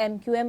MQM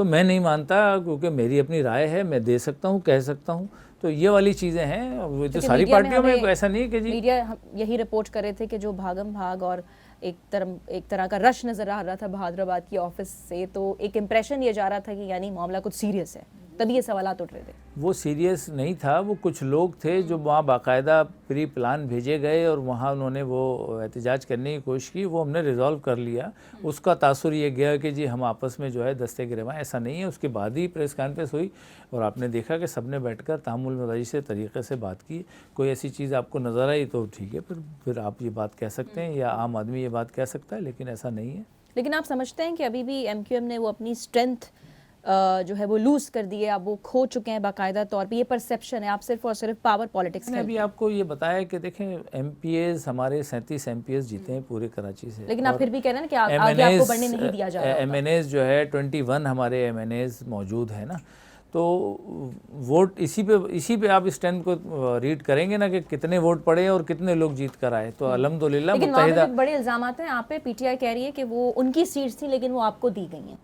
تو میں نہیں مانتا، کیونکہ میری اپنی رائے ہے، میں دے سکتا ہوں، کہہ سکتا ہوں. تو یہ والی چیزیں ہیں. وہ تو ساری پارٹیوں میں ایسا نہیں ہے کہ جی میڈیا یہی رپورٹ کر رہے تھے کہ جو بھاگم بھاگ اور ایک طرح کا رش نظر آ رہا تھا بہادر آباد کی آفس سے، تو ایک امپریشن یہ جا رہا تھا کہ یعنی معاملہ کچھ سیریس ہے، تبھی یہ سوالات اٹھ رہے تھے. وہ سیریس نہیں تھا، وہ کچھ لوگ تھے جو وہاں باقاعدہ پری پلان بھیجے گئے اور وہاں انہوں نے وہ احتجاج کرنے کی کوشش کی. وہ ہم نے ریزالو کر لیا. اس کا تاثر یہ گیا کہ جی ہم آپس میں جو ہے دستے گریباں، ایسا نہیں ہے. اس کے بعد ہی پریس کانفرنس ہوئی اور آپ نے دیکھا کہ سب نے بیٹھ کر تعامل مزاجی سے طریقے سے بات کی. کوئی ایسی چیز آپ کو نظر آئی تو ٹھیک ہے، پھر آپ یہ بات کہہ سکتے ہیں یا عام آدمی یہ بات کہہ سکتا ہے، لیکن ایسا نہیں ہے. لیکن آپ سمجھتے ہیں کہ ابھی بھی ایم کیو ایم نے وہ اپنی اسٹرینتھ جو ہے وہ لوز کر دی ہے، اب وہ کھو چکے ہیں باقاعدہ طور پہ؟ یہ پرسیپشن ہے، آپ صرف اور صرف پاور پالیٹکس میں نے ابھی آپ کو یہ بتایا کہ دیکھیں ایم پی ایز ہمارے 37 ایم پی ایز جیتے ہیں پورے کراچی سے، لیکن آپ پھر بھی کہہ رہے ہیں کہ آگے آپ کو بڑھنے نہیں دیا جا رہا. ایم این ایز جو ہے 21 ہمارے ایم این ایز موجود ہے نا. تو ووٹ اسی پہ آپ اس ٹرینڈ کو ریڈ کریں گے نا کہ کتنے ووٹ پڑے اور کتنے لوگ جیت کر آئے. تو الحمدللہ لیکن وہاں متحدہ پہ بڑے الزامات ہیں آپ پہ. پی ٹی آئی کہہ رہی ہے کہ وہ ان کی سیٹس تھیں لیکن وہ آپ کو دی گئی ہیں.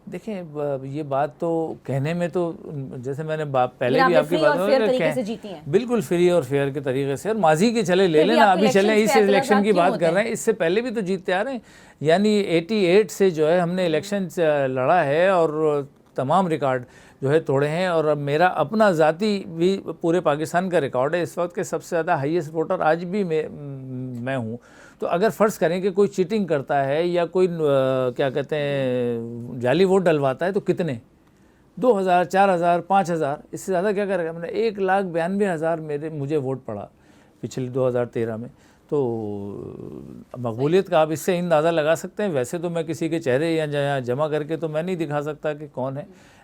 دیکھیں یہ بات تو کہنے میں تو جیسے میں نے پہلے بھی آپ کی بات بالکل فری اور فیئر کے طریقے سے، اور ماضی کے چلے لے لینا، ابھی چلیں اس الیکشن کی بات کر رہے ہیں، اس سے پہلے بھی تو جیتتے آ رہے ہیں. یعنی 88 سے جو ہے ہم نے الیکشن لڑا ہے اور تمام ریکارڈ جو ہے توڑے ہیں. اور اب میرا اپنا ذاتی بھی پورے پاکستان کا ریکارڈ ہے اس وقت کہ سب سے زیادہ ہائیسٹ ووٹر آج بھی میں ہوں. تو اگر فرض کریں کہ کوئی چیٹنگ کرتا ہے یا کوئی کیا کہتے ہیں جعلی ووٹ ڈلواتا ہے تو کتنے 2000 4000 5000 اس سے زیادہ کیا کرے گا. میں نے 1,92,000 مجھے ووٹ پڑا پچھلے 2013 میں. تو مقبولیت کا آپ اس سے اندازہ لگا سکتے ہیں. ویسے تو میں کسی کے چہرے یا جمع کر کے تو میں نہیں دکھا سکتا کہ کون ہے،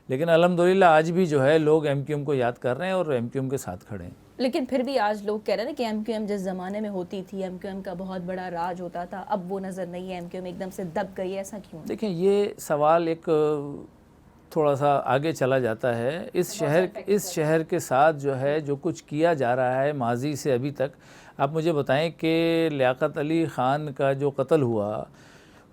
لیکن الحمدللہ آج بھی جو ہے لوگ ایم کیو ایم کو یاد کر رہے ہیں اور ایم کیو ایم کے ساتھ کھڑے ہیں. لیکن پھر بھی آج لوگ کہہ رہے ہیں کہ ایم کیو ایم جس زمانے میں ہوتی تھی، ایم کیو ایم کا بہت بڑا راج ہوتا تھا، اب وہ نظر نہیں ہے، ایم کیو ایم ایک دم سے دب گئی ہے. ایسا کیوں؟ دیکھیں یہ سوال ایک تھوڑا سا آگے چلا جاتا ہے. اس شہر کے ساتھ جو ہے جو کچھ کیا جا رہا ہے ماضی سے ابھی تک، آپ مجھے بتائیں کہ لیاقت علی خان کا جو قتل ہوا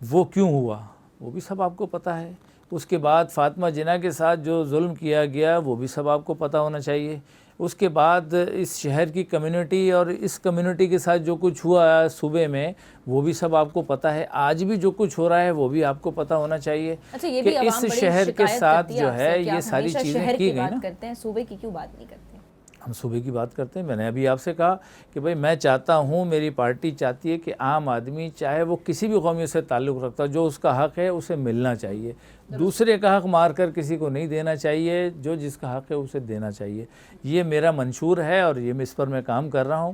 وہ کیوں ہوا، وہ بھی سب آپ کو پتہ ہے. اس کے بعد فاطمہ جناح کے ساتھ جو ظلم کیا گیا وہ بھی سب آپ کو پتہ ہونا چاہیے. اس کے بعد اس شہر کی کمیونٹی اور اس کمیونٹی کے ساتھ جو کچھ ہوا صوبے میں وہ بھی سب آپ کو پتہ ہے. آج بھی جو کچھ ہو رہا ہے وہ بھی آپ کو پتہ ہونا چاہیے کہ اس شہر کے ساتھ جو ہے یہ ساری چیزیں کی گئی نا. صوبے کی کیوں بات نہیں کرتے؟ ہم صوبے کی بات کرتے ہیں. میں نے ابھی آپ سے کہا کہ بھائی میں چاہتا ہوں، میری پارٹی چاہتی ہے کہ عام آدمی چاہے وہ کسی بھی قومیت سے تعلق رکھتا ہے، جو اس کا حق ہے اسے ملنا چاہیے. دوسرے کا حق مار کر کسی کو نہیں دینا چاہیے، جو جس کا حق ہے اسے دینا چاہیے. یہ میرا منشور ہے اور یہ اس پر میں کام کر رہا ہوں.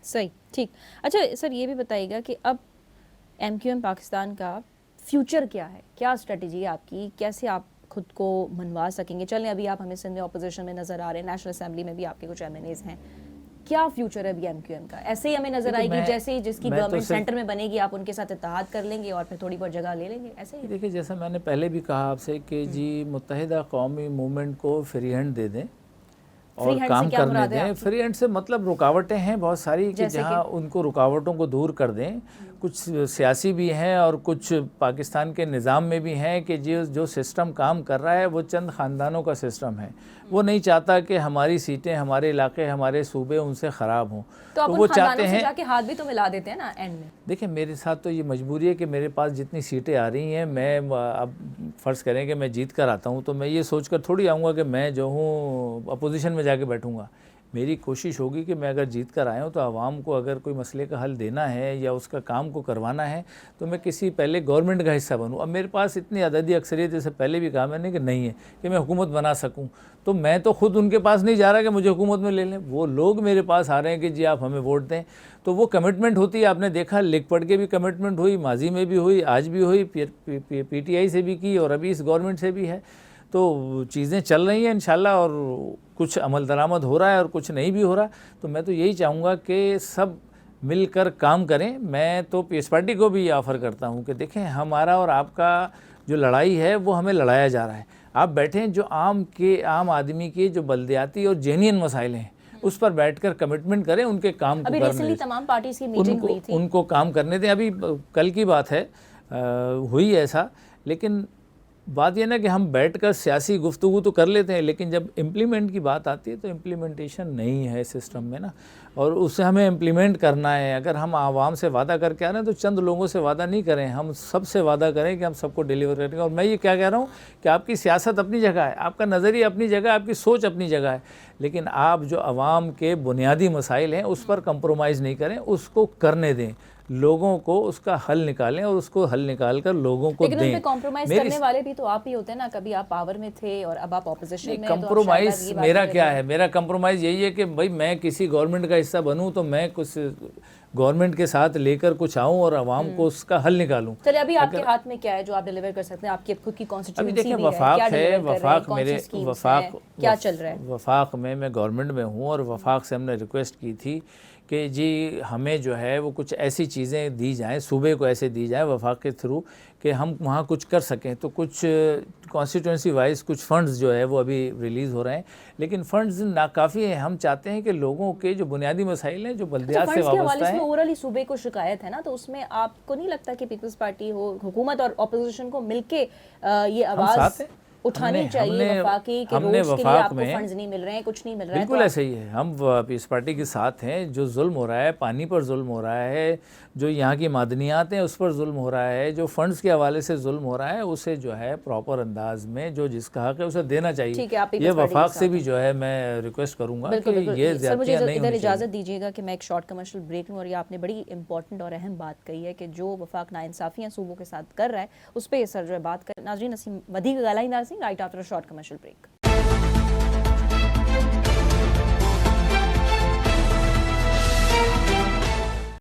صحیح، ٹھیک. اچھا سر یہ بھی بتائیے گا کہ اب ایم کیو ایم پاکستان کا فیوچر کیا ہے؟ کیا اسٹریٹجی ہے آپ کی؟ کیسے آپ خود کو منوا سکیں گے؟ چلیں ابھی آپ ہمیں سندھ میں اپوزیشن میں نظر آ رہے ہیں، نیشنل اسمبلی میں بھی آپ کے کچھ ایم این ایز ہیں. کیا فیوچر ہے ابھی ایم کیو ایم کا؟ ایسے ہی ہمیں نظر آئے گی جیسے ہی جس کی گورنمنٹ سینٹر میں بنے گی آپ ان کے ساتھ اتحاد کر لیں گے اور پھر تھوڑی بہت جگہ لے لیں گے، ایسے ہی؟ دیکھیں جیسا میں نے پہلے بھی کہا آپ سے کہ جی متحدہ قومی موومنٹ کو فری ہینڈ دے دیں اور کام کرنے دیں. فری ہینڈ سے مطلب رکاوٹیں ہیں بہت ساری کہ جہاں ان کو رکاوٹوں کو دور کر دیں. کچھ سیاسی بھی ہیں اور کچھ پاکستان کے نظام میں بھی ہیں کہ جو سسٹم کام کر رہا ہے وہ چند خاندانوں کا سسٹم ہے. وہ نہیں چاہتا کہ ہماری سیٹیں، ہمارے علاقے، ہمارے صوبے ان سے خراب ہوں. تو وہ چاہتے ہیں جا کے ہاتھ بھی تو ملا دیتے ہیں نا اینڈ میں. دیکھیں میرے ساتھ تو یہ مجبوری ہے کہ میرے پاس جتنی سیٹیں آ رہی ہیں، میں اب فرض کریں کہ میں جیت کر آتا ہوں تو میں یہ سوچ کر تھوڑی آؤں گا کہ میں جو ہوں اپوزیشن میں جا کے بیٹھوں گا. میری کوشش ہوگی کہ میں اگر جیت کر آیا ہوں تو عوام کو اگر کوئی مسئلے کا حل دینا ہے یا اس کا کام کو کروانا ہے تو میں کسی پہلے گورنمنٹ کا حصہ بنوں. اب میرے پاس اتنی عددی اکثریت جیسے پہلے بھی کہا میں نے کہ نہیں ہے کہ میں حکومت بنا سکوں. تو میں تو خود ان کے پاس نہیں جا رہا کہ مجھے حکومت میں لے لیں. وہ لوگ میرے پاس آ رہے ہیں کہ جی آپ ہمیں ووٹ دیں. تو وہ کمٹمنٹ ہوتی ہے، آپ نے دیکھا لکھ پڑھ کے بھی کمٹمنٹ ہوئی، ماضی میں بھی ہوئی، آج بھی ہوئی، پی ٹی آئی سے بھی کی اور ابھی اس گورنمنٹ سے بھی ہے. تو چیزیں چل رہی ہیں انشاءاللہ اور کچھ عمل درآمد ہو رہا ہے اور کچھ نہیں بھی ہو رہا. تو میں تو یہی چاہوں گا کہ سب مل کر کام کریں. میں تو پیس پارٹی کو بھی یہ آفر کرتا ہوں کہ دیکھیں ہمارا اور آپ کا جو لڑائی ہے وہ ہمیں لڑایا جا رہا ہے. آپ بیٹھیں جو عام آدمی کے جو بلدیاتی اور جینین مسائل ہیں اس پر بیٹھ کر کمٹمنٹ کریں، ان کے کام کو کرنے دیں. تمام پارٹیز کی میٹنگ ہوئی تھی، ان کو کام کرنے دیں. ابھی کل کی بات ہے ہوئی ایسا، لیکن بات یہ نا کہ ہم بیٹھ کر سیاسی گفتگو تو کر لیتے ہیں، لیکن جب امپلیمنٹ کی بات آتی ہے تو امپلیمنٹیشن نہیں ہے سسٹم میں نا، اور اسے ہمیں امپلیمنٹ کرنا ہے۔ اگر ہم عوام سے وعدہ کر کے آ رہے ہیں تو چند لوگوں سے وعدہ نہیں کریں، ہم سب سے وعدہ کریں کہ ہم سب کو ڈیلیور کریں گے۔ اور میں یہ کیا کہہ رہا ہوں کہ آپ کی سیاست اپنی جگہ ہے، آپ کا نظریہ اپنی جگہ ہے، آپ کی سوچ اپنی جگہ ہے، لیکن آپ جو عوام کے بنیادی مسائل ہیں اس پر کمپرومائز نہیں کریں، اس کو کرنے دیں، لوگوں کو اس کا حل نکالیں اور اس کو حل نکال کر لوگوں کو دیں۔ لیکن ان پہ کمپرومائز کرنے والے بھی تو آپ ہی ہوتے ہیں نا، کبھی آپ پاور میں تھے اور اب آپ اپوزیشن میں ہیں۔ کمپرومائز میرا کیا ہے؟ میرا کمپرومائز یہی ہے کہ بھائی میں کسی گورنمنٹ کا حصہ بنوں تو میں کچھ گورنمنٹ کے ساتھ لے کر کچھ آؤں اور عوام کو اس کا حل نکالوں۔ چلے ابھی آپ کے ہاتھ میں کیا ہے جو آپ ڈیلیور کر سکتے ہیں؟ آپ کی خود کی کانسٹیٹیوئنسی ابھی دیکھیں بھی ہے، وفاق ہے، وفاق میرے کیا چل رہا ہے؟ وفاق میں گورنمنٹ میں ہوں، اور وفاق سے ہم نے ریکویسٹ کی تھی کہ جی ہمیں جو ہے وہ کچھ ایسی چیزیں دی جائیں، صوبے کو ایسے دی جائیں وفاق کے تھرو کہ ہم وہاں کچھ کر سکیں۔ تو کچھ کانسٹیٹوئنسی وائز کچھ فنڈز جو ہے وہ ابھی ریلیز ہو رہے ہیں، لیکن فنڈز ناکافی ہیں۔ ہم چاہتے ہیں کہ لوگوں کے جو بنیادی مسائل ہیں جو بلدیات سے وابستہ ہیں، اوورلی صوبے کو شکایت ہے نا، تو اس میں آپ کو نہیں لگتا کہ پیپلز پارٹی ہو، حکومت اور اپوزیشن کو مل کے یہ آواز اٹھانی چاہیے وفاقی کہ روڈز کے لیے آپ کو فنڈز نہیں مل رہے ہیں، کچھ نہیں مل رہا ہے؟ بالکل ایسا ہی ہے، ہم پیپلز پارٹی کے ساتھ ہیں۔ جو ظلم ہو رہا ہے، پانی پر ظلم ہو رہا ہے، جو یہاں کی معدنیات ہیں اس پر ظلم ہو رہا ہے، جو فنڈز کے حوالے سے ظلم ہو رہا ہے، اسے جو ہے پراپر انداز میں جو جس کا حق ہے اسے دینا چاہیے۔ یہ وفاق سے بھی جو ہے میں ریکویسٹ کروں گا کہ یہ زیادتیاں نہیں ہونی چاہیے۔ اجازت دیجیے گا کہ میں ایک شارٹ کمرشل بریک لوں، اور یہ آپ نے بڑی امپورٹنٹ اور اہم بات کہی ہے کہ جو وفاق ناانصافیاں صوبوں کے ساتھ کر رہا ہے اس پہ سر جو ہے بات کر۔ ناظرین اسیں ودھی گالائیں ناظرین right after short commercial break.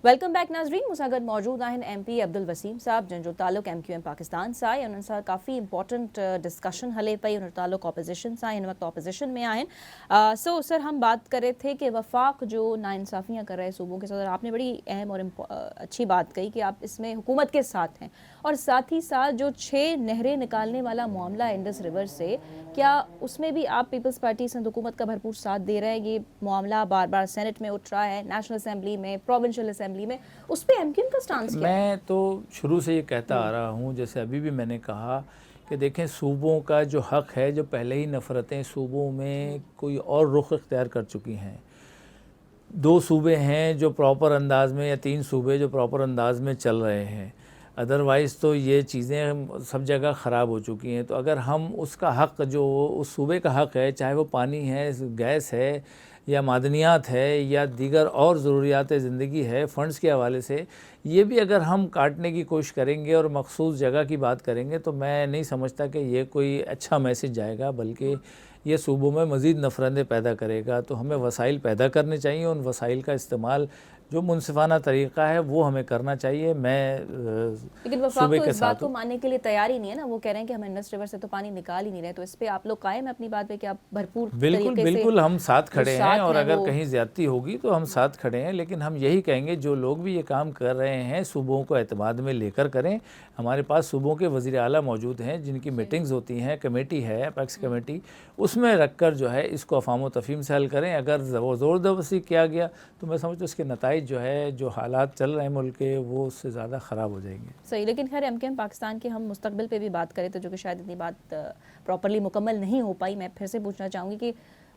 Welcome back ناظرین، مساگت موجود ہیں ایم پی عبدالوسیم صاحب جن جو تعلق ایم کیو ایم پاکستان سے آئے، انہوں نے کافی امپورٹنٹ ڈسکشن ہلے پئی، انہوں تعلق اپوزیشن سے آئے، ان وقت اپوزیشن میں آئے۔ سو سر ہم بات کر رہے تھے کہ وفاق جو ناانصافیاں کر رہے صوبوں کے ساتھ، آپ نے بڑی اہم اور اچھی بات کہی کہ آپ اس میں حکومت کے ساتھ ہیں، اور ساتھ ہی ساتھ جو 6 نہریں نکالنے والا معاملہ انڈس ریور سے، کیا اس میں بھی آپ پیپلز پارٹی سندھ حکومت کا بھرپور ساتھ دے رہے ہیں؟ یہ معاملہ بار بار سینٹ میں اٹھ رہا ہے، نیشنل اسمبلی میں، پروونشل اسمبلی میں، اس پہ ایم کیو ایم کا سٹانس کیا ہے؟ میں تو شروع سے یہ کہتا آ رہا ہوں، جیسے ابھی بھی میں نے کہا کہ دیکھیں صوبوں کا جو حق ہے، جو پہلے ہی نفرتیں صوبوں میں کوئی اور رخ اختیار کر چکی ہیں، 2 صوبے ہیں جو پراپر انداز میں، یا 3 صوبے جو پراپر انداز میں چل رہے ہیں، ادروائز تو یہ چیزیں سب جگہ خراب ہو چکی ہیں۔ تو اگر ہم اس کا حق جو اس صوبے کا حق ہے، چاہے وہ پانی ہے، گیس ہے، یا معدنیات ہے، یا دیگر اور ضروریات زندگی ہے، فنڈز کے حوالے سے، یہ بھی اگر ہم کاٹنے کی کوشش کریں گے اور مخصوص جگہ کی بات کریں گے تو میں نہیں سمجھتا کہ یہ کوئی اچھا میسج جائے گا، بلکہ یہ صوبوں میں مزید نفرتیں پیدا کرے گا۔ تو ہمیں وسائل پیدا کرنے چاہیے، ان وسائل کا استعمال جو منصفانہ طریقہ ہے وہ ہمیں کرنا چاہیے۔ میں لیکن وفاق تو اس بات کو ماننے کے لیے تیار ہی نہیں ہے نا، وہ کہہ رہے ہیں کہ ہم انڈس ریور سے تو پانی نکال ہی نہیں رہے، تو اس پہ آپ لوگ قائم ہیں اپنی بات پہ کہ آپ بھرپور طریقے سے؟ بالکل ہم ساتھ کھڑے ہیں، اور اگر کہیں زیادتی ہوگی تو ہم ساتھ کھڑے ہیں، لیکن ہم یہی کہیں گے جو لوگ بھی یہ کام کر رہے ہیں صوبوں کو اعتماد میں لے کر کریں۔ ہمارے پاس صوبوں کے وزیر اعلیٰ موجود ہیں جن کی میٹنگز ہوتی ہیں، کمیٹی ہے اپیکس کمیٹی، اس میں رکھ کر جو ہے اس کو افہام و تفہیم سے حل کریں۔ اگر زور زبردستی کیا گیا تو میں سمجھتا ہوں اس کے نتائج جو ہے، جو حالات چل رہے ہیں ملک کے، وہ اس سے زیادہ خراب ہو جائیں گے۔ صحیح، لیکن خیر ایم کیو ایم پاکستان کے ہم مستقبل پہ بھی بات کریں تو جو کہ شاید اتنی بات پراپرلی مکمل نہیں ہو پائی، میں پھر سے پوچھنا چاہوں گی کہ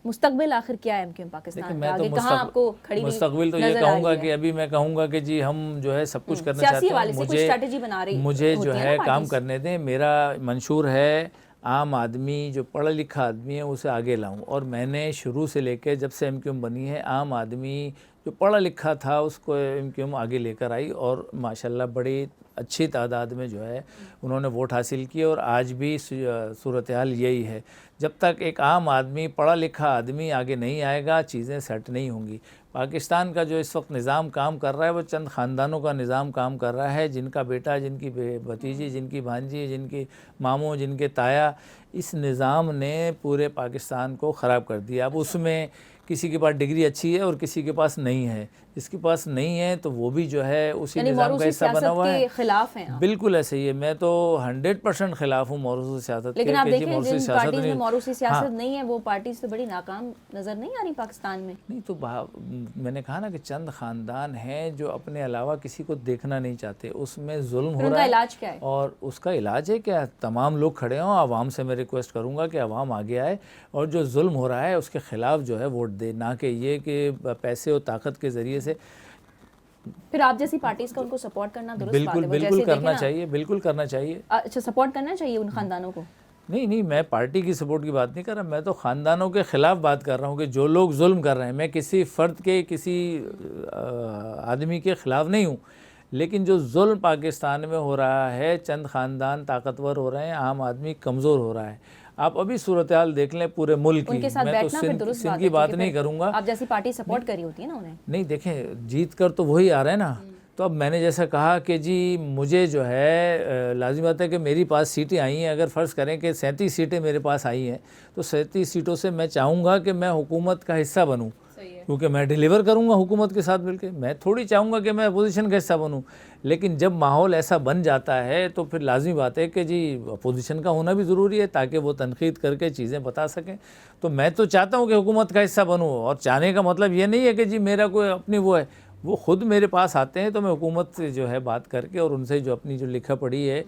مستقبل آخر کیا ہے ایم کیو ایم پاکستان کا؟ آگے کہاں آپ کو کھڑی مستقبل تو یہ کہوں گا کہ ابھی میں کہوں گا کہ جی ہم جو ہے سب کچھ کرنا چاہتے ہیں، مجھے جو ہے کام کرنے دیں۔ میرا منشور ہے عام آدمی، جو پڑھا لکھا آدمی ہے اسے آگے لاؤں، اور میں نے شروع سے لے کے جب سے ایم کیو ایم بنی ہے، عام آدمی جو پڑھا لکھا تھا اس کو ایم کیو ایم آگے لے کر آئی، اور ماشاءاللہ بڑی اچھی تعداد میں جو ہے انہوں نے ووٹ حاصل کیے، اور آج بھی صورتحال یہی ہے۔ جب تک ایک عام آدمی، پڑھا لکھا آدمی آگے نہیں آئے گا، چیزیں سیٹ نہیں ہوں گی۔ پاکستان کا جو اس وقت نظام کام کر رہا ہے وہ چند خاندانوں کا نظام کام کر رہا ہے، جن کا بیٹا، جن کی بھتیجی، جن کی بھانجی، جن کی ماموں، جن کے تایا، اس نظام نے پورے پاکستان کو خراب کر دیا۔ اب اس میں کسی کے پاس ڈگری اچھی ہے اور کسی کے پاس نہیں ہے، جس کے پاس نہیں ہے تو وہ بھی جو ہے اسی یعنی نظام کا موروثی حصہ بنا ہوا سیاست ہے. کے خلاف ہیں آپ. بالکل ایسے ہی ہے. میں تو 100% خلاف ہوں موروثی سیاست کے. لیکن آپ کہ جی دیکھیں موروثی جن سیاست پارٹیز میں نہیں. موروثی سیاست نہیں ہے وہ پارٹیز تو بڑی ناکام نظر نہیں آ رہی پاکستان میں. نہیں تو میں نے کہا نا کہ چند خاندان ہیں جو اپنے علاوہ کسی کو دیکھنا نہیں چاہتے, اس میں ظلم ہو ان کا رہا ہے. علاج کیا ہے؟ اور اس کا علاج ہے کہ تمام لوگ کھڑے ہوں. عوام سے میں ریکویسٹ کروں گا کہ عوام آگے آئے اور جو ظلم ہو رہا ہے اس کے خلاف جو ہے ووٹ دے, نہ کہ یہ کہ پیسے اور طاقت کے ذریعے سے. پھر آپ جیسی پارٹیز کا ان کو سپورٹ کرنا درست بات ہے. بالکل بالکل کرنا چاہیے, بالکل کرنا چاہیے. اچھا, سپورٹ کرنا چاہیے ان خاندانوں کو. نہیں, میں پارٹی کی سپورٹ کی بات نہیں کر رہا, میں تو خاندانوں کے خلاف بات کر رہا ہوں کہ جو لوگ ظلم کر رہے ہیں. میں کسی فرد کے, کسی آدمی کے خلاف نہیں ہوں, لیکن جو ظلم پاکستان میں ہو رہا ہے, چند خاندان طاقتور ہو رہے ہیں, عام آدمی کمزور ہو رہا ہے. آپ ابھی صورتحال دیکھ لیں پورے ملک کی. ان کے ساتھ میں تو بیٹھنا پھر درست سندھ کی بات نہیں کروں گا. آپ جیسی پارٹی سپورٹ کری ہوتی ہے نا انہیں. نہیں دیکھیں, جیت کر تو وہی آ رہے ہیں نا. تو اب میں نے جیسا کہا کہ جی مجھے جو ہے لازم بات ہے کہ میری پاس سیٹیں آئی ہیں. اگر فرض کریں کہ 37 سیٹیں میرے پاس آئی ہیں تو 37 سیٹوں سے میں چاہوں گا کہ میں حکومت کا حصہ بنوں, کیونکہ میں ڈیلیور کروں گا حکومت کے ساتھ مل کے. میں تھوڑی چاہوں گا کہ میں اپوزیشن کا حصہ بنوں. لیکن جب ماحول ایسا بن جاتا ہے تو پھر لازمی بات ہے کہ جی اپوزیشن کا ہونا بھی ضروری ہے تاکہ وہ تنقید کر کے چیزیں بتا سکیں. تو میں تو چاہتا ہوں کہ حکومت کا حصہ بنوں, اور چاہنے کا مطلب یہ نہیں ہے کہ جی میرا کوئی اپنی وہ ہے. وہ خود میرے پاس آتے ہیں تو میں حکومت سے جو ہے بات کر کے اور ان سے جو اپنی جو لکھا پڑھی ہے,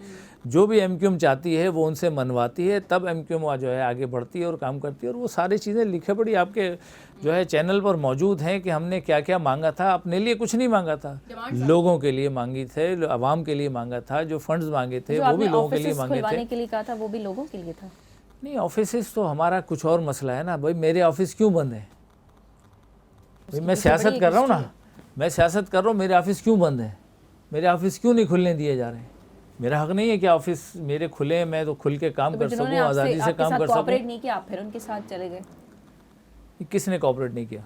جو بھی ایم کیو ایم چاہتی ہے وہ ان سے منواتی ہے, تب ایم کیو ایم جو ہے آگے بڑھتی ہے اور کام کرتی ہے. اور وہ ساری چیزیں لکھا پڑھی آپ کے جو ہے چینل پر موجود ہیں کہ ہم نے کیا کیا مانگا تھا. اپنے لیے کچھ نہیں مانگا تھا, لوگوں کے لیے مانگی تھے, عوام کے لیے مانگا تھا. جو فنڈز مانگے تھے وہ بھی لوگوں کے لیے مانگے تھے. کے لیے کہا تھا وہ بھی لوگوں کے لیے تھا. نہیں, آفیسز تو ہمارا کچھ اور مسئلہ ہے نا. بھائی میرے آفس کیوں بند ہے؟ میں سیاست کر رہا ہوں نا, میں سیاست کر رہا ہوں, میرے آفس کیوں بند ہیں؟ میرے آفس کیوں نہیں کھلنے دیے جا رہے ہیں؟ میرا حق نہیں ہے کہ آفس میرے کھلے, میں تو کھل کے کام کر سکوں, آزادی سے کام کر سکوں. کوآپریٹ نہیں کیا آپ پھر ان کے ساتھ چلے گئے. کس نے کوآپریٹ نہیں کیا؟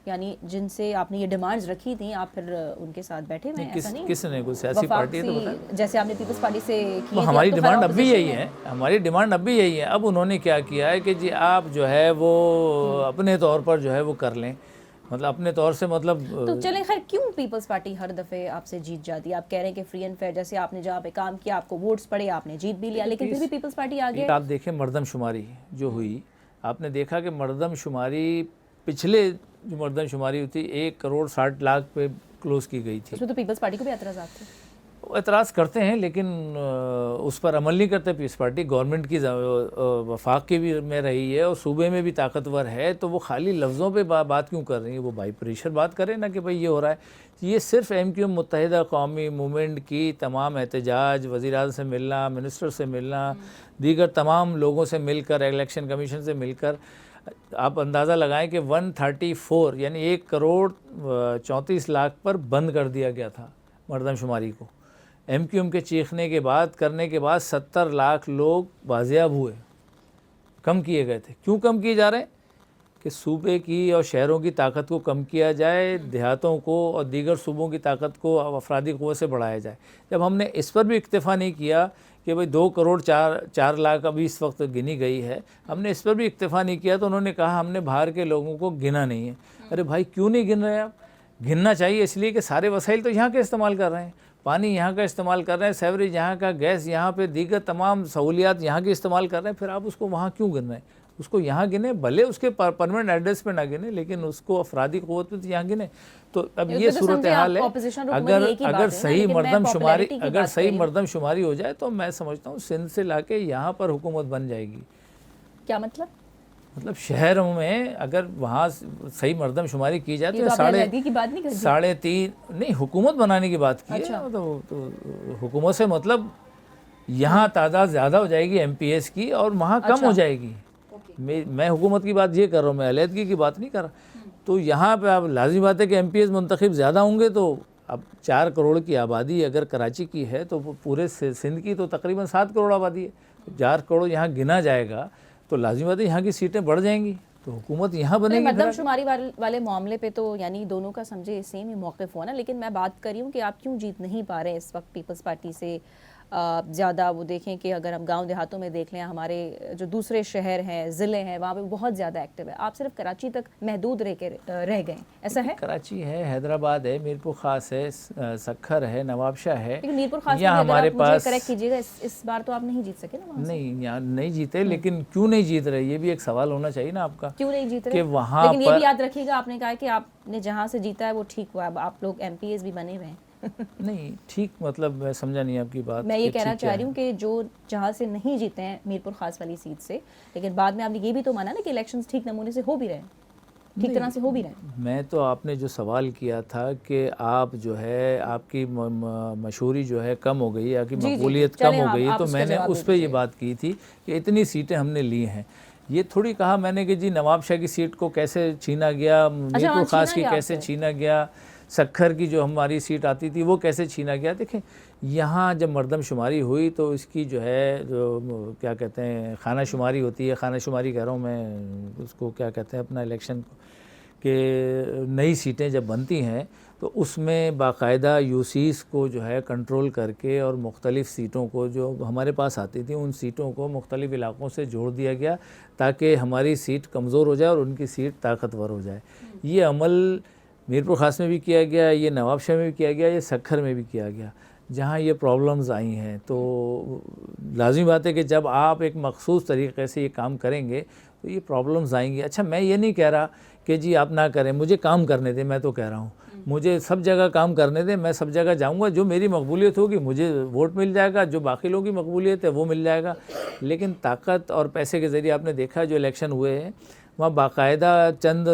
یعنی جن سے آپ نے یہ ڈیمانڈز رکھی تھیں آپ پھر ان کے ساتھ بیٹھے ہوئے ہیں. ایسا نہیں کس نے, کوئی سیاسی پارٹی ہے تو بتا. جیسے آپ نے پیپلز پارٹی سے کی تھی, ہماری ڈیمانڈ اب بھی یہی ہے, ہماری ڈیمانڈ اب بھی یہی ہے. اب انہوں نے کیا کیا ہے کہ جی آپ جو ہے وہ اپنے طور پر جو ہے وہ کر لیں, مطلب اپنے طور سے, مطلب تو چلیں خیر کیوں پیپلز پارٹی ہر دفعہ آپ سے جیت جاتی ہے؟ آپ کہہ رہے ہیں کہ فری اینڈ فیئر, جیسے آپ نے جہاں پہ کام کیا آپ کو ووٹس پڑے, آپ نے جیت بھی لیا, لیکن پھر بھی پیپلز پارٹی آگے. آپ دیکھیں مردم شماری جو ہوئی, آپ نے دیکھا کہ مردم شماری پچھلے جو مردم شماری ہوئی تھی 1,60,00,000 پہ کلوز کی گئی تھی. اس میں تو پیپلز پارٹی کو بھی اعتراضات تھے. اعتراض کرتے ہیں لیکن اس پر عمل نہیں کرتے. پیپلز پارٹی گورنمنٹ کی وفاق کی بھی میں رہی ہے اور صوبے میں بھی طاقتور ہے, تو وہ خالی لفظوں پہ بات کیوں کر رہی ہے؟ وہ بائی پریشر بات کرے نا کہ بھئی یہ ہو رہا ہے. یہ صرف ایم کیو ایم متحدہ قومی موومنٹ کی تمام احتجاج, وزیر اعظم سے ملنا, منسٹر سے ملنا, دیگر تمام لوگوں سے مل کر, الیکشن کمیشن سے مل کر, آپ اندازہ لگائیں کہ 134 یعنی 1,34,00,000 پر بند کر دیا گیا تھا مردم شماری کو. ایم کیو ایم کے چیخنے کے بعد, کرنے کے بعد 70 لاکھ لوگ بازیاب ہوئے, کم کیے گئے تھے. کیوں کم کیے جا رہے ہیں؟ کہ صوبے کی اور شہروں کی طاقت کو کم کیا جائے, دیہاتوں کو اور دیگر صوبوں کی طاقت کو افرادی قوت سے بڑھایا جائے. جب ہم نے اس پر بھی اکتفا نہیں کیا کہ بھئی 2,04,00,000 ابھی اس وقت گنی گئی ہے, ہم نے اس پر بھی اکتفا نہیں کیا, تو انہوں نے کہا ہم نے باہر کے لوگوں کو گنا نہیں ہے. ارے بھائی کیوں نہیں گن رہے آپ؟ گننا چاہیے, اس لیے کہ سارے وسائل تو یہاں کے استعمال کر رہے ہیں, پانی یہاں کا استعمال کر رہے ہیں, سیوریج یہاں کا, گیس یہاں پہ, دیگر تمام سہولیات یہاں کی استعمال کر رہے ہیں. پھر آپ اس کو وہاں کیوں گن رہے ہیں؟ اس کو یہاں گنے, بھلے اس کے پرماننٹ ایڈریس پہ نہ گنے, لیکن اس کو افرادی قوت پہ یہاں گنے. تو اب یہ صورتحال ہے. اگر صحیح مردم شماری ہو جائے تو میں سمجھتا ہوں سندھ سے لا کے یہاں پر حکومت بن جائے گی. کیا مطلب؟ مطلب شہروں میں اگر وہاں صحیح مردم شماری کی جائے تو 3.5 نہیں, حکومت بنانے کی بات کی ہے. تو حکومت سے مطلب یہاں تعداد زیادہ ہو جائے گی ایم پی ایس کی اور وہاں کم ہو جائے گی. میں حکومت کی بات یہ کر رہا ہوں, میں علیحدگی کی بات نہیں کر رہا. تو یہاں پہ اب لازمی بات ہے کہ ایم پی ایس منتخب زیادہ ہوں گے, تو اب 4 کروڑ کی آبادی اگر کراچی کی ہے تو پورے سندھ کی تو تقریباً 7 کروڑ آبادی ہے. 4 کروڑ یہاں گنا جائے گا تو لازمی بات ہے یہاں کی سیٹیں بڑھ جائیں گی, تو حکومت یہاں بنے گی. مردم شماری والے معاملے پہ تو یعنی دونوں کا سمجھے سیم ہی موقف ہوا نا, لیکن میں بات کر رہی ہوں کہ آپ کیوں جیت نہیں پا رہے اس وقت پیپلز پارٹی سے زیادہ وہ دیکھیں کہ اگر ہم گاؤں دیہاتوں میں دیکھ لیں ہمارے جو دوسرے شہر ہیں ضلع ہیں وہاں پہ بہت زیادہ ایکٹیو ہے. آپ صرف کراچی تک محدود رہ گئے ایسا ہے؟ کراچی ہے، حیدرآباد ہے، میر پور خاص ہے، سکھر ہے، نواب شاہ ہے. لیکن میر پور خاص میں یہاں اگر ہمارے آپ مجھے پاس کریکٹ کیجیے گا اس بار تو آپ نہیں جیت سکے نا وہاں سے. نہیں، یہاں نہیں جیتے، لیکن کیوں نہیں جیت رہے یہ بھی ایک سوال ہونا چاہیے نا آپ کا. کیوں نہیں جیت رہے؟ کہ وہاں لیکن یہ پر بھی یاد رکھیے گا آپ نے کہا کہ آپ نے جہاں سے جیتا ہے وہ ٹھیک ہوا. اب آپ لوگ ایم پی ایز بھی بنے ہوئے ہیں. نہیں ٹھیک، مطلب میں سمجھا نہیں آپ کی بات. میں یہ کہنا چاہ رہی ہوں کہ جو جہاں سے نہیں جیتے ہیں میر پور خاص والی سیٹ سے، لیکن بعد میں آپ نے یہ بھی تو مانا نا کہ الیکشنز ٹھیک نمونے سے ہو بھی رہے ہیں، ٹھیک طرح سے ہو بھی رہے ہیں. میں تو آپ نے جو سوال کیا تھا کہ آپ جو ہے آپ کی مشہوری جو ہے کم ہو گئی یا کہ مقبولیت کم ہو گئی، تو میں نے اس پہ یہ بات کی تھی کہ اتنی سیٹیں ہم نے لی ہیں. یہ تھوڑی کہا میں نے کہ جی نواب شاہ کی سیٹ کو کیسے چھینا گیا، میر پور خاص کی کیسے چھینا گیا، سکھر کی جو ہماری سیٹ آتی تھی وہ کیسے چھینا گیا. دیکھیں یہاں جب مردم شماری ہوئی تو اس کی جو ہے جو کیا کہتے ہیں خانہ شماری ہوتی ہے، خانہ شماری کہہ رہا ہوں میں اس کو کیا کہتے ہیں اپنا الیکشن کو، کہ نئی سیٹیں جب بنتی ہیں تو اس میں باقاعدہ یوسیز کو جو ہے کنٹرول کر کے اور مختلف سیٹوں کو جو ہمارے پاس آتی تھیں ان سیٹوں کو مختلف علاقوں سے جوڑ دیا گیا تاکہ ہماری سیٹ کمزور ہو جائے اور ان کی سیٹ طاقتور ہو جائے. یہ عمل میر پور خاص میں بھی کیا گیا، یہ نواب شاہ میں بھی کیا گیا، یہ سکھر میں بھی کیا گیا. جہاں یہ پرابلمز آئی ہیں تو لازمی بات ہے کہ جب آپ ایک مخصوص طریقے سے یہ کام کریں گے تو یہ پرابلمز آئیں گی. اچھا میں یہ نہیں کہہ رہا کہ جی آپ نہ کریں، مجھے کام کرنے دیں. میں تو کہہ رہا ہوں مجھے سب جگہ کام کرنے دیں، میں سب جگہ جاؤں گا، جو میری مقبولیت ہوگی مجھے ووٹ مل جائے گا، جو باقی لوگوں کی مقبولیت ہے وہ مل جائے گا. لیکن طاقت اور پیسے کے ذریعے آپ نے دیکھا جو الیکشن ہوئے ہیں وہاں باقاعدہ چند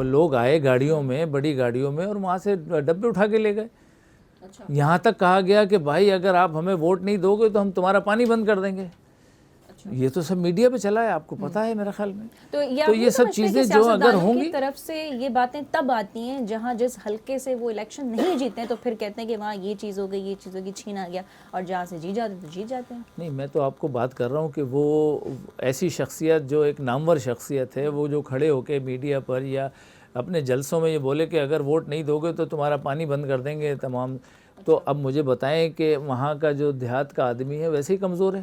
لوگ آئے گاڑیوں میں، بڑی گاڑیوں میں، اور وہاں سے ڈبے اٹھا کے لے گئے. یہاں تک کہا گیا کہ بھائی اگر آپ ہمیں ووٹ نہیں دو گے تو ہم تمہارا پانی بند کر دیں گے. یہ تو سب میڈیا پہ چلا ہے، آپ کو پتا ہے میرا خیال میں. تو یہ سب چیزیں جو اگر ہوں گی، طرف سے یہ باتیں تب آتی ہیں جہاں جس حلقے سے وہ الیکشن نہیں جیتے ہیں تو پھر کہتے ہیں کہ وہاں یہ چیز ہو گئی، یہ چیز ہوگی، چھینا گیا، اور جہاں سے جیت جاتے ہیں تو جیت جاتے ہیں. نہیں میں تو آپ کو بات کر رہا ہوں کہ وہ ایسی شخصیت جو ایک نامور شخصیت ہے، وہ جو کھڑے ہو کے میڈیا پر یا اپنے جلسوں میں یہ بولے کہ اگر ووٹ نہیں دو گے تو تمہارا پانی بند کر دیں گے تمام. تو اب مجھے بتائیں کہ وہاں کا جو دیہات کا آدمی ہے ویسے ہی کمزور ہے،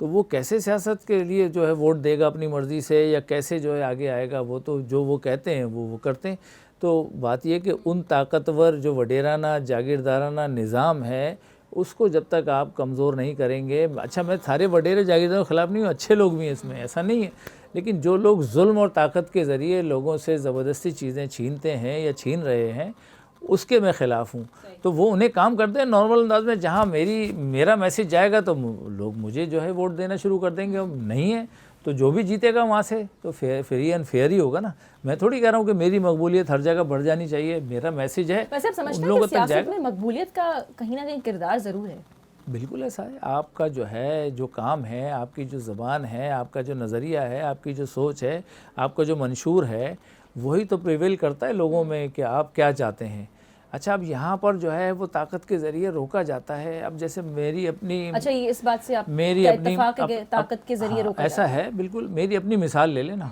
تو وہ کیسے سیاست کے لیے جو ہے ووٹ دے گا اپنی مرضی سے، یا کیسے جو ہے آگے آئے گا. وہ تو جو وہ کہتے ہیں وہ کرتے ہیں. تو بات یہ کہ ان طاقتور جو وڈیرانہ جاگیردارانہ نظام ہے اس کو جب تک آپ کمزور نہیں کریں گے. اچھا میں سارے وڈیرے جاگیرداروں کے خلاف نہیں ہوں، اچھے لوگ بھی ہیں اس میں، ایسا نہیں ہے، لیکن جو لوگ ظلم اور طاقت کے ذریعے لوگوں سے زبردستی چیزیں چھینتے ہیں یا چھین رہے ہیں اس کے میں خلاف ہوں. تو وہ انہیں کام کرتے ہیں نارمل انداز میں. جہاں میرا میسیج جائے گا تو لوگ مجھے جو ہے ووٹ دینا شروع کر دیں گے. نہیں ہے تو جو بھی جیتے گا وہاں سے تو فری اینڈ فیئر ہی ہوگا نا. میں تھوڑی کہہ رہا ہوں کہ میری مقبولیت ہر جگہ بڑھ جانی چاہیے. میرا میسیج ہے ویسے آپ سمجھتے ان ہیں لوگوں کہ تک جائے سیاست میں مقبولیت کا کہیں نہ کہیں کردار ضرور ہے؟ بالکل ایسا ہے. آپ کا جو ہے جو کام ہے، آپ کی جو زبان ہے، آپ کا جو نظریہ ہے، آپ کی جو سوچ ہے، آپ کا جو منشور ہے، وہی تو پریویل کرتا ہے لوگوں میں کہ آپ کیا چاہتے ہیں. اچھا اب یہاں پر جو ہے وہ طاقت کے ذریعے روکا جاتا ہے. اب جیسے میری اپنی اچھا یہ اس بات سے آپ میری اپنی طاقت کے ذریعے روکا ایسا ہے بالکل. میری اپنی مثال لے لینا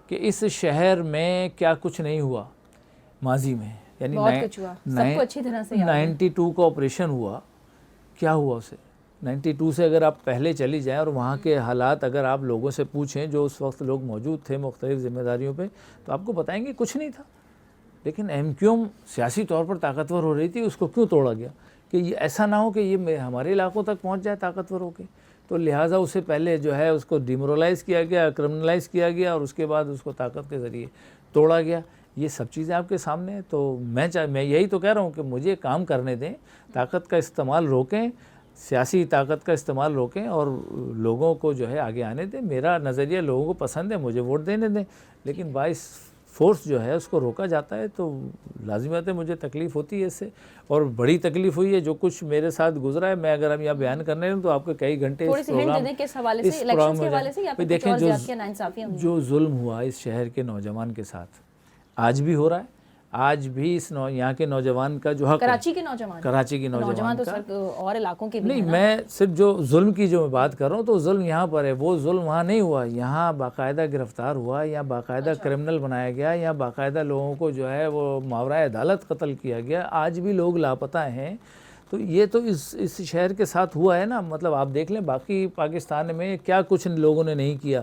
کہ اس شہر میں کیا کچھ نہیں ہوا ماضی میں، یعنی بہت کچھ ہوا، سب کو اچھی طرح سے یاد ہے. 92 کا آپریشن ہوا، کیا ہوا اسے 92 سے اگر آپ پہلے چلی جائیں اور وہاں کے حالات اگر آپ لوگوں سے پوچھیں جو اس وقت لوگ موجود تھے مختلف ذمہ داریوں پہ، تو آپ کو بتائیں گے کچھ نہیں تھا. لیکن ایم کیو ایم سیاسی طور پر طاقتور ہو رہی تھی، اس کو کیوں توڑا گیا کہ یہ ایسا نہ ہو کہ یہ ہمارے علاقوں تک پہنچ جائے طاقتور ہو کے. تو لہٰذا اسے پہلے جو ہے اس کو ڈیمورلائز کیا گیا، کرمنلائز کیا گیا، اور اس کے بعد اس کو طاقت کے ذریعے توڑا گیا. یہ سب چیزیں آپ کے سامنے ہیں. تو میں یہی تو کہہ رہا ہوں کہ مجھے کام کرنے دیں، طاقت کا استعمال روکیں، سیاسی طاقت کا استعمال روکیں اور لوگوں کو جو ہے آگے آنے دیں. میرا نظریہ لوگوں کو پسند ہے، مجھے ووٹ دینے دیں. لیکن باعث فورس جو ہے اس کو روکا جاتا ہے تو لازمات ہے مجھے تکلیف ہوتی ہے اس سے، اور بڑی تکلیف ہوئی ہے. جو کچھ میرے ساتھ گزرا ہے میں اگر ہم یہاں بیان کرنے لوں تو آپ کو کئی گھنٹے تھوڑی سی ہنٹ دے دیں کہ اس حوالے سے الیکشنز کے حوالے سے یا پھر کچھ اور زیادتیاں ناانصافیاں ہوئی ہیں. جو ظلم ہوا اس شہر کے نوجوان کے ساتھ آج بھی ہو رہا ہے. آج بھی اس یہاں کے نوجوان کا جو حق کراچی کے نوجوان تو کا اور علاقوں کے بھی نہیں، میں صرف جو ظلم کی جو بات کر رہا ہوں تو ظلم یہاں پر ہے. وہ ظلم وہاں نہیں ہوا، یہاں باقاعدہ گرفتار ہوا، یا باقاعدہ کرمنل بنایا گیا، یا باقاعدہ لوگوں کو جو ہے وہ ماورائے عدالت قتل کیا گیا. آج بھی لوگ لاپتہ ہیں. تو یہ تو اس شہر کے ساتھ ہوا ہے نا. مطلب آپ دیکھ لیں باقی پاکستان میں کیا کچھ ان لوگوں نے نہیں کیا,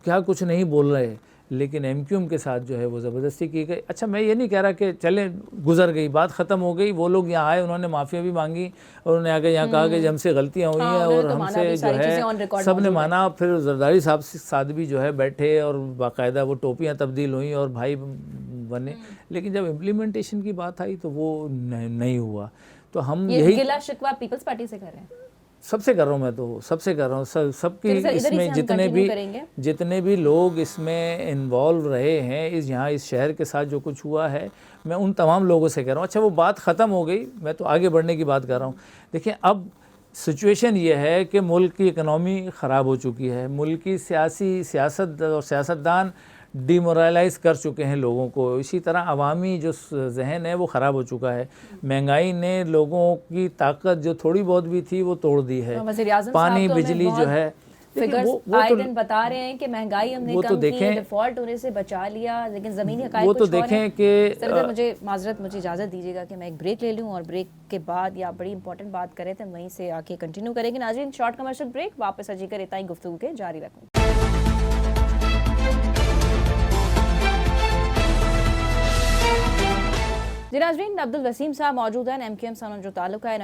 کیا کچھ نہیں بول رہے, لیکن ایم کیو ایم کے ساتھ جو ہے وہ زبردستی کی گئی. اچھا میں یہ نہیں کہہ رہا کہ چلیں گزر گئی بات, ختم ہو گئی, وہ لوگ یہاں آئے, انہوں نے معافی بھی مانگی اور انہوں نے آ کے یہاں کہا کہ ہم سے غلطیاں ہوئی ہیں اور ہم سے جو ہے سب نے مانا. پھر زرداری صاحب ساتھ بھی جو ہے بیٹھے اور باقاعدہ وہ ٹوپیاں تبدیل ہوئیں اور بھائی بنے, لیکن جب امپلیمنٹیشن کی بات آئی تو وہ نہیں ہوا. تو ہم یہی گلا شکوہ پیپلز پارٹی سے کر رہے ہیں, سب سے کر رہا ہوں, میں تو سب سے کر رہا ہوں, سب کی اس میں جتنے بھی لوگ اس میں انوالو رہے ہیں یہاں اس شہر کے ساتھ جو کچھ ہوا ہے, میں ان تمام لوگوں سے کہہ رہا ہوں. اچھا وہ بات ختم ہو گئی, میں تو آگے بڑھنے کی بات کر رہا ہوں. دیکھیں اب سچویشن یہ ہے کہ ملک کی اکنامی خراب ہو چکی ہے, ملک کی سیاست اور سیاستدان ڈی مورلائز کر چکے ہیں لوگوں کو, اسی طرح عوامی جو ذہن ہے وہ خراب ہو چکا ہے. مہنگائی نے لوگوں کی طاقت جو تھوڑی بہت بھی تھی وہ توڑ دی ہے. پانی بجلی جو ہے بتا رہے ہیں کہ مہنگائی ہم نے کم کی, ڈیفالٹ ہونے سے بچا لیا, لیکن زمینی حقائق وہ تو دیکھیں کہ مجھے اجازت دیجیے گا کہ میں ایک بریک لے لوں, اور بریک کے بعد یا بڑی امپورٹنٹ بات کرے تھے وہیں سے آ کے کنٹینیو کریں گے. ناظرین شارٹ کمرشل بریک, واپس اجی کر اتنا ہی گفتگو کے جاری رکھوں. جی ناظرین, عبدالوسیم صاحب موجود ہیں, ایم کیو ایم سان جو تعلق ہے, نہ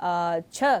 6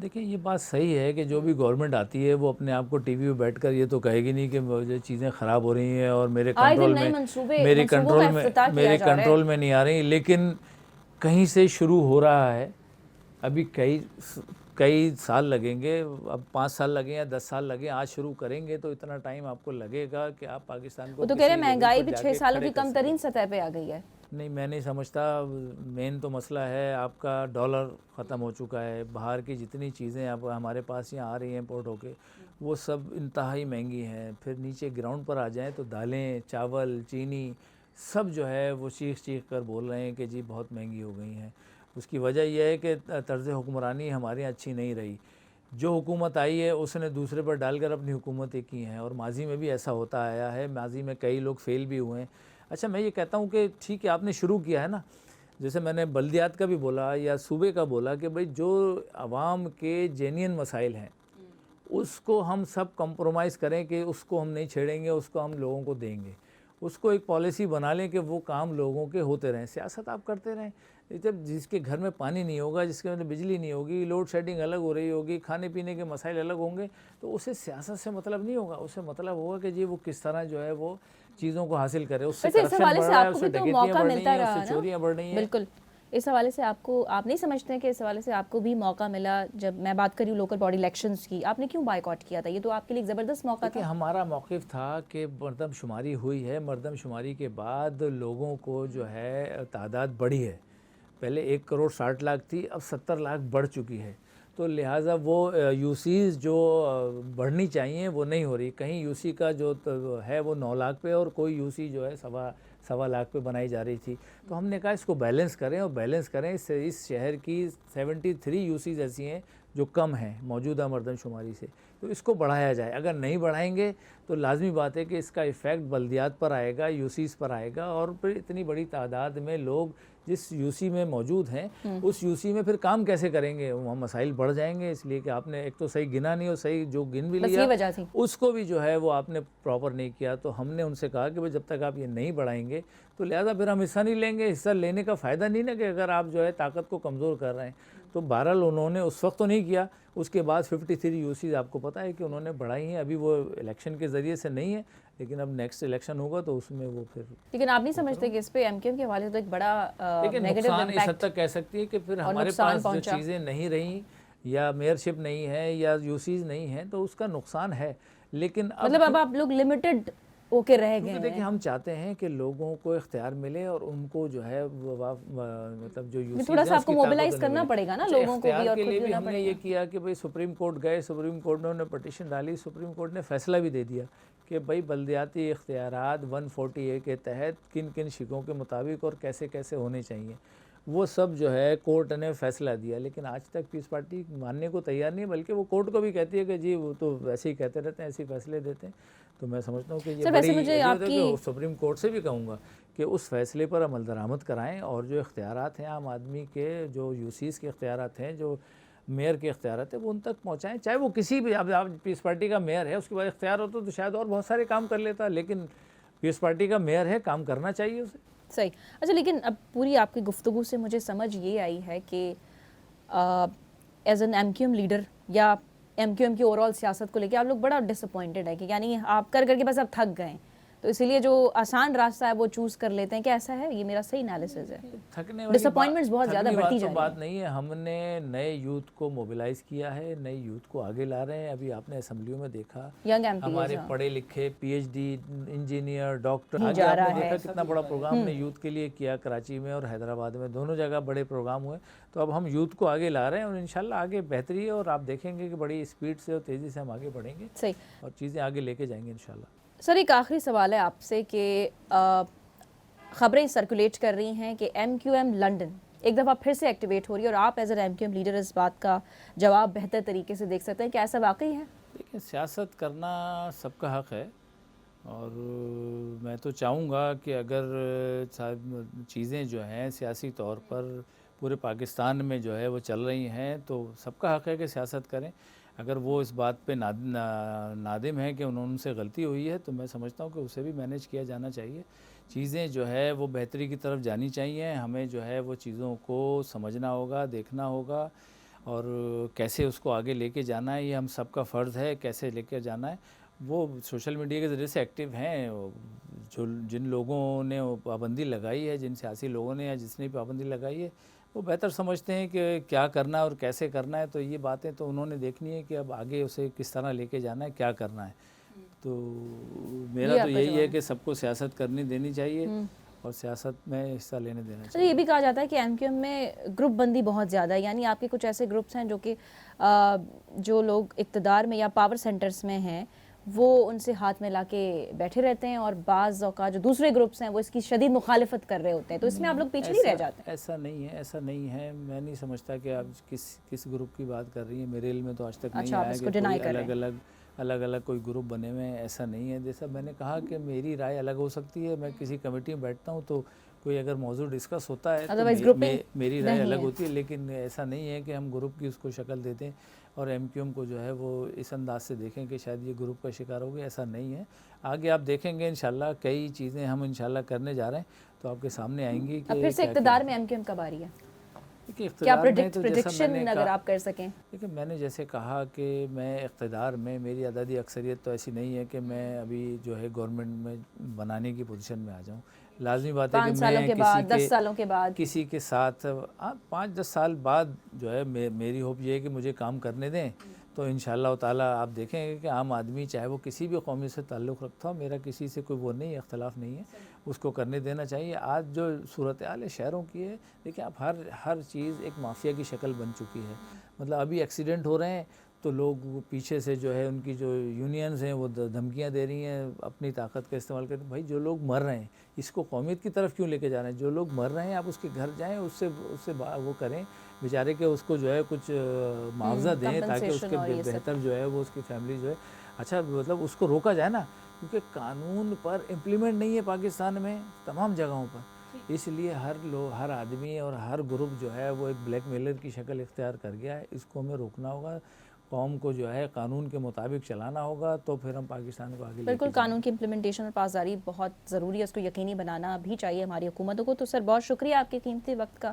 دیکھیں یہ بات صحیح ہے کہ جو بھی گورنمنٹ آتی ہے وہ اپنے آپ کو ٹی وی پہ بیٹھ کر یہ تو کہے گی نہیں کہ مجھے چیزیں خراب ہو رہی ہیں اور میرے کنٹرول میں نہیں آ رہی, لیکن کہیں سے شروع ہو رہا ہے. ابھی کئی سال لگیں گے, اب 5 سال لگیں یا 10 سال لگیں, آج شروع کریں گے تو اتنا ٹائم آپ کو لگے گا کہ آپ پاکستان کو. وہ تو کہہ رہے ہیں مہنگائی بھی 6 سالوں کی کم ترین سطح پہ آ گئی ہے. نہیں, میں نہیں سمجھتا. مین تو مسئلہ ہے آپ کا ڈالر ختم ہو چکا ہے, باہر کی جتنی چیزیں اب ہمارے پاس یہاں آ رہی ہیں امپورٹ ہو کے وہ سب انتہائی مہنگی ہیں. پھر نیچے گراؤنڈ پر آ جائیں تو دالیں, چاول, چینی سب جو ہے وہ چیخ کر بول رہے ہیں کہ جی بہت مہنگی ہو گئی ہیں. اس کی وجہ یہ ہے کہ طرز حکمرانی ہمارے یہاں اچھی نہیں رہی. جو حکومت آئی ہے اس نے دوسرے پر ڈال کر اپنی حکومتیں کی ہیں, اور ماضی میں بھی ایسا ہوتا آیا ہے, ماضی میں کئی لوگ فیل بھی ہوئے ہیں. اچھا میں یہ کہتا ہوں کہ ٹھیک ہے آپ نے شروع کیا ہے نا, جیسے میں نے بلدیات کا بھی بولا یا صوبے کا بولا کہ بھئی جو عوام کے جینین مسائل ہیں اس کو ہم سب کمپرومائز کریں کہ اس کو ہم نہیں چھیڑیں گے, اس کو ہم لوگوں کو دیں گے, اس کو ایک پالیسی بنا لیں کہ وہ کام لوگوں کے ہوتے رہیں. سیاست آپ کرتے رہیں. جب جس کے گھر میں پانی نہیں ہوگا, جس کے گھر میں بجلی نہیں ہوگی, لوڈ شیڈنگ الگ ہو رہی ہوگی, کھانے پینے کے مسائل الگ ہوں گے, تو اسے سیاست سے مطلب نہیں ہوگا. اسے مطلب ہوگا کہ جی وہ کس طرح جو ہے وہ چیزوں کو حاصل کرے. اس سے کرپشن بڑھ رہا ہے, اس سے ڈکیتیاں بڑھ رہی ہیں, اس سے چوریاں بڑھ رہی ہیں. بالکل. اس حوالے سے آپ نہیں سمجھتے ہیں کہ اس حوالے سے آپ کو بھی موقع ملا؟ جب میں بات کر رہی ہوں لوکل باڈی الیکشنز کی, آپ نے کیوں بائیکاٹ کیا تھا؟ یہ تو آپ کے لیے ایک زبردست موقع تھا. ہمارا موقف تھا کہ مردم شماری ہوئی ہے, مردم شماری کے بعد لوگوں کو جو ہے تعداد بڑھی ہے. پہلے 1 کروڑ 60 لاکھ تھی, اب 70 لاکھ بڑھ چکی ہے. تو لہٰذا وہ یو سیز جو بڑھنی چاہیے وہ نہیں ہو رہی. کہیں یو سی کا جو ہے وہ 9 لاکھ پہ اور کوئی یو سی جو ہے 1.25 لاکھ پہ بنائی جا رہی تھی. تو ہم نے کہا اس کو بیلنس کریں, اور بیلنس کریں. اس شہر کی 73 یو سیز ایسی ہیں جو کم ہیں موجودہ مردم شماری سے, تو اس کو بڑھایا جائے. اگر نہیں بڑھائیں گے تو لازمی بات ہے کہ اس کا ایفیکٹ بلدیات پر آئے گا, یو سیز پر آئے گا, اور پھر اتنی بڑی تعداد میں لوگ جس یو سی میں موجود ہیں اس یو سی میں پھر کام کیسے کریں گے؟ وہاں مسائل بڑھ جائیں گے. اس لیے کہ آپ نے ایک تو صحیح گنا نہیں, اور صحیح جو گن بھی لیا اس کو بھی جو ہے وہ آپ نے پراپر نہیں کیا. تو ہم نے ان سے کہا کہ جب تک آپ یہ نہیں بڑھائیں گے تو لہٰذا پھر ہم حصہ نہیں لیں گے. حصہ لینے کا فائدہ نہیں نا کہ اگر آپ جو ہے طاقت کو کمزور کر رہے ہیں. تو بہرحال انہوں نے اس وقت تو نہیں کیا. اس کے بعد 53 یو سیز آپ کو پتہ ہے کہ انہوں نے بڑھائی ہیں. ابھی وہ الیکشن کے ذریعے سے نہیں ہے, لیکن اب نیکسٹ الیکشن ہوگا تو اس میں وہ پھر. لیکن آپ نہیں سمجھتے کہ اس پہ ایم کیو ایم کے حوالے سے تو ایک بڑا نقصان اس حد تک کہہ سکتی ہے کہ پھر ہمارے پاس جو چیزیں نہیں رہیں یا میئرشپ نہیں ہے یا یو سیز نہیں ہیں تو اس کا نقصان ہے. لیکن مطلب اب آپ لوگ لمیٹڈ ہو کے رہ گئے کیونکہ ہیں. دیکھیں ہم چاہتے ہیں کہ لوگوں کو اختیار ملے اور ان کو جو ہے مطلب جو یوسیز تھوڑا سا آپ کو موبلائز کرنا پڑے گا نا لوگوں کو بھی, اور کے خود لیے بھی بھی ہونا ہم نے پڑے یہ گا. کیا کہ بھئی سپریم کورٹ گئے, سپریم کورٹ نے پٹیشن ڈالی, سپریم کورٹ نے فیصلہ بھی دے دیا کہ بھئی بلدیاتی اختیارات 140A کے تحت کن کن شقوں کے مطابق اور کیسے کیسے ہونے چاہیے, وہ سب جو ہے کورٹ نے فیصلہ دیا. لیکن آج تک پیس پارٹی ماننے کو تیار نہیں, بلکہ وہ کورٹ کو بھی کہتی ہے کہ جی وہ تو ویسے ہی کہتے رہتے ہیں, ایسے ہی فیصلے دیتے ہیں. تو میں سمجھتا ہوں کہ یہ سر ویسے بڑی مجھے آپ کی سپریم کورٹ سے بھی کہوں گا کہ اس فیصلے پر عمل درآمد کرائیں, اور جو اختیارات ہیں عام آدمی کے, جو یوسیز کے اختیارات ہیں, جو میئر کے اختیارات ہیں, وہ ان تک پہنچائیں. چاہے وہ کسی بھی, اب آپ پیس پارٹی کا میئر ہے, اس کے بعد اختیار ہوتا تو شاید اور بہت سارے کام کر لیتا, لیکن پیس پارٹی کا میئر ہے, کام کرنا چاہیے اسے. صحیح. اچھا, لیکن اب پوری آپ کی گفتگو سے مجھے سمجھ یہ آئی ہے کہ as an M Q M leader یا ایم کیو ایم کی اوور آل سیاست کو لے کے آپ لوگ بڑا ڈس اپوائنٹڈ ہے, کہ یعنی آپ کر کے بس اب تھک گئے, تو اسی لیے جو آسان راستہ ہے وہ چوز کر لیتے ہیں. کیا ایسا ہے؟ یہ میرا صحیح انالیسز ہے. تھکنے والی ڈس اپوائنٹمنٹس بہت زیادہ بڑھتی جا رہی بات ہیں. نہیں ہے. ہم نے نئے یوتھ کو موبلائز کیا ہے, نئے یوتھ کو آگے لا رہے ہیں. ابھی آپ نے اسمبلیوں میں دیکھا ینگ ایم پی ہمارے پڑھے لکھے P H D engineer doctor, ہی آگے جا آپ رہا نے ہے. دیکھا کتنا بڑا پروگرام نے یوتھ کے لیے کیا, کراچی میں اور حیدرآباد میں, دونوں جگہ بڑے پروگرام ہوئے. تو اب ہم یوتھ کو آگے لا رہے ہیں اور انشاءاللہ آگے بہتری ہے, اور آپ دیکھیں گے کہ بڑی اسپیڈ سے اور تیزی سے ہم آگے بڑھیں گے صحیح. اور چیزیں آگے لے کے جائیں گے انشاءاللہ. سر ایک آخری سوال ہے آپ سے کہ خبریں سرکولیٹ کر رہی ہیں کہ ایم کیو ایم لنڈن ایک دفعہ پھر سے ایکٹیویٹ ہو رہی ہے, اور آپ as a M Q M leader اس بات کا جواب بہتر طریقے سے دیکھ سکتے ہیں. کیا ایسا واقعی ہے؟ دیکھیں, سیاست کرنا سب کا حق ہے, اور میں تو چاہوں گا کہ اگر چیزیں جو ہیں سیاسی طور پر پورے پاکستان میں جو ہے وہ چل رہی ہیں, تو سب کا حق ہے کہ سیاست کریں. اگر وہ اس بات پہ نادم ہے کہ ان سے غلطی ہوئی ہے, تو میں سمجھتا ہوں کہ اسے بھی مینیج کیا جانا چاہیے. چیزیں جو ہے وہ بہتری کی طرف جانی چاہیے. ہمیں جو ہے وہ چیزوں کو سمجھنا ہوگا, دیکھنا ہوگا, اور کیسے اس کو آگے لے کے جانا ہے, یہ ہم سب کا فرض ہے. کیسے لے کے جانا ہے, وہ سوشل میڈیا کے ذریعے سے ایکٹیو ہیں. جن لوگوں نے پابندی لگائی ہے, جن سیاسی لوگوں نے یا جس نے پابندی لگائی ہے, وہ بہتر سمجھتے ہیں کہ کیا کرنا ہے اور کیسے کرنا ہے. تو یہ باتیں تو انہوں نے دیکھنی ہے کہ اب آگے اسے کس طرح لے کے جانا ہے, کیا کرنا ہے. تو میرا تو یہی ہے کہ سب کو سیاست کرنی دینی چاہیے اور سیاست میں حصہ لینے دینا چاہیے. یہ بھی کہا جاتا ہے کہ ایم کیو ایم میں گروپ بندی بہت زیادہ ہے, یعنی آپ کے کچھ ایسے گروپس ہیں جو کہ جو لوگ اقتدار میں یا پاور سینٹرز میں ہیں وہ ان سے ہاتھ میں لا کے بیٹھے رہتے ہیں, اور بعض اوقات جو دوسرے گروپس ہیں وہ اس کی شدید مخالفت کر رہے ہوتے ہیں. تو اس میں آپ لوگ پیچھے نہیں رہ جاتے ہیں؟ ایسا نہیں ہے, ایسا نہیں ہے. میں نہیں سمجھتا کہ آپ کس گروپ کی بات کر رہی ہیں. میرے علم میں تو آج تک نہیں آیا کہ کوئی الگ الگ کوئی گروپ بنے ہوئے ہیں. ایسا نہیں ہے. جیسا میں نے کہا کہ میری رائے الگ ہو سکتی ہے. میں کسی کمیٹی میں بیٹھتا ہوں تو کوئی اگر موضوع ڈسکس ہوتا ہے تو میری رائے الگ ہوتی ہے, لیکن ایسا نہیں ہے کہ ہم گروپ کی اس کو شکل دیتے ہیں اور ایم کیو ایم کو جو ہے وہ اس انداز سے دیکھیں کہ شاید یہ گروپ کا شکار ہو گیا. ایسا نہیں ہے. آگے آپ دیکھیں گے انشاءاللہ کئی چیزیں ہم انشاءاللہ کرنے جا رہے ہیں تو آپ کے سامنے آئیں گی. کہ پھر سے اقتدار میں ایم کیو ایم کب آ رہی ہے؟ کیا پریڈکشن اگر آپ کر سکیں؟ دیکھیں, میں نے جیسے کہا کہ میں اقتدار میں, میری عددی اکثریت تو ایسی نہیں ہے کہ میں ابھی جو ہے گورنمنٹ میں بنانے کی پوزیشن میں آ جاؤں. لازمی بات ہے کہ 5 سالوں کے بعد 10 سالوں کے بعد کسی کے ساتھ 5-10 سال بعد جو ہے میری ہوپ یہ ہے کہ مجھے کام کرنے دیں. تو انشاءاللہ تعالیٰ آپ دیکھیں گے کہ عام آدمی چاہے وہ کسی بھی قومی سے تعلق رکھتا ہو, میرا کسی سے کوئی وہ نہیں, اختلاف نہیں ہے, اس کو کرنے دینا چاہیے. آج جو صورتحال ہے شہروں کی ہے, دیکھیں آپ ہر چیز ایک مافیا کی شکل بن چکی ہے. مطلب ابھی ایکسیڈنٹ ہو رہے ہیں تو لوگ پیچھے سے جو ہے ان کی جو یونینز ہیں وہ دھمکیاں دے رہی ہیں, اپنی طاقت کا استعمال کرتے ہیں. بھائی جو لوگ مر رہے ہیں اس کو قومیت کی طرف کیوں لے کے جا رہے ہیں؟ جو لوگ مر رہے ہیں آپ اس کے گھر جائیں, اس سے وہ کریں بیچارے کہ اس کو جو ہے کچھ معاوضہ دیں تاکہ اس کے بہتر جو ہے وہ اس کی فیملی جو ہے اچھا مطلب اس کو روکا جائے نا, کیونکہ قانون پر امپلیمنٹ نہیں ہے پاکستان میں تمام جگہوں پر. اس لیے ہر آدمی اور ہر گروپ جو ہے وہ ایک بلیک میلر کی شکل اختیار کر گیا ہے. اس کو ہمیں روکنا ہوگا, قوم کو جو ہے قانون کے مطابق چلانا ہوگا, تو پھر ہم پاکستان کو آگے لے کے بالکل قانون کی امپلیمنٹیشن اور پاسداری بہت ضروری ہے, اس کو یقینی بنانا بھی چاہیے ہماری حکومتوں کو. تو سر بہت شکریہ آپ کے قیمتی وقت کا